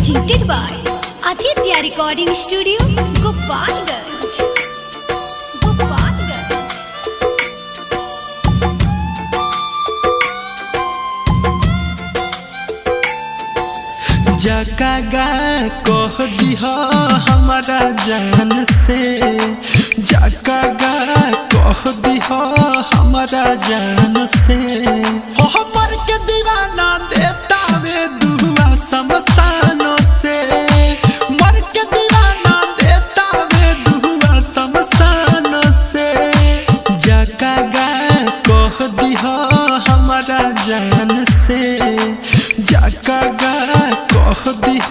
presented by Aditya Recording Studio, Gopalganj. जकागा कह दिह हमारा जान से, जकागा कह दिह हमारा जान से। हमर के दीवाना देता वे दुआ शमशानों से, मर के दीवाना देता वे दुआ शमशानों से। जकागा कह दिह हमारा जान से, जकागा कह दिह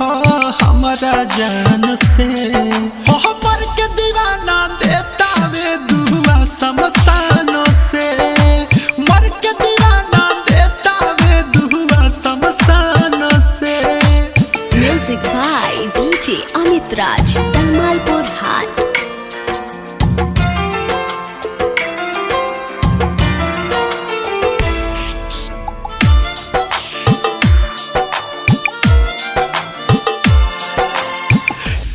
हमारा जान से। हमर के दीवाना देता वे दुआ शमशानों से, मर के दीवाना देता वे दुआ शमशानों से। Music by DJ Amit Raj, Tamalpur Hat.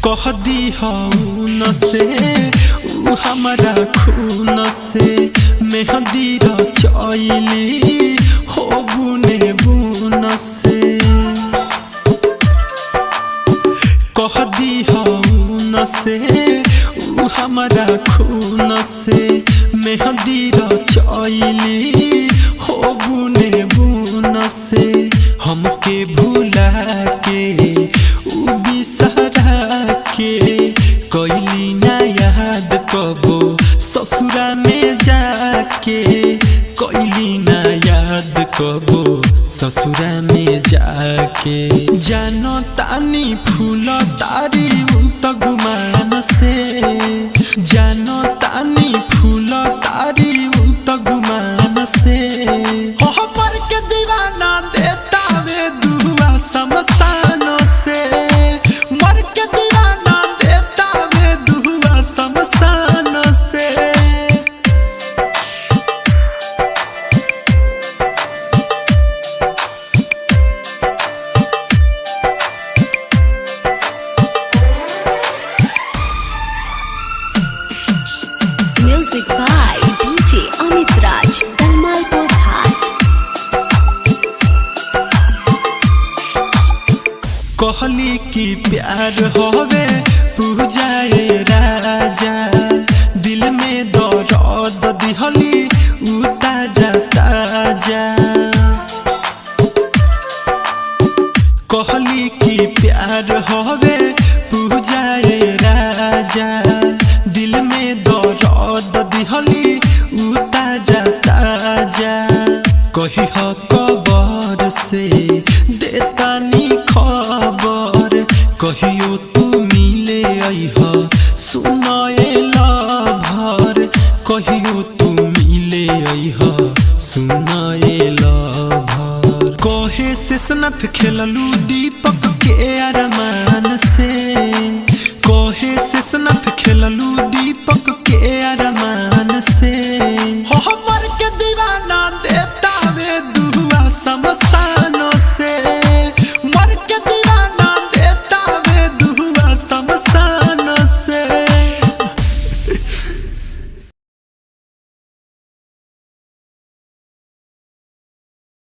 कह दी न से उ हमारा खून से, मेहंदी रचैली हो बुने बुन से। कह दी न से उ हमारा खून से, मेहंदी रचैली हो बुने बुन से। हमके भुला के उ बिसरा के कोइली ना याद कबो ससुरा में जाके, कोइली ना याद कबो ससुरा में जाके। जानो तानी फूल तारी तो गुमान से, जानो तानी फूल तारी तो गुमान से। हमर के दीवाना देता वे दुआ शमशानों से, मर के दीवाना देता वे दुआ शमशानों से। Music by DJ Amit Raj, Tamalpur Hat. कहली कि प्यार होवे पूजाए राजा, दिल में दर्द दिहली उ ताजा ताजा। कहली कि प्यार होवे पूजाए राजा, दिल में दर्द दिहली उ ताजा ताजा। कही हो कबर से देतानी खबर, कहियो तू मिले अइह सुनाए लभर, कहियो तू मिले अइह सुनाए लभर। कहे शेषनाथ खेललू दीपक के अरमान से, कहे शेषनाथ खेललू दीपक के अरमान से। हमर के दीवाना देता वे दुआ शमशान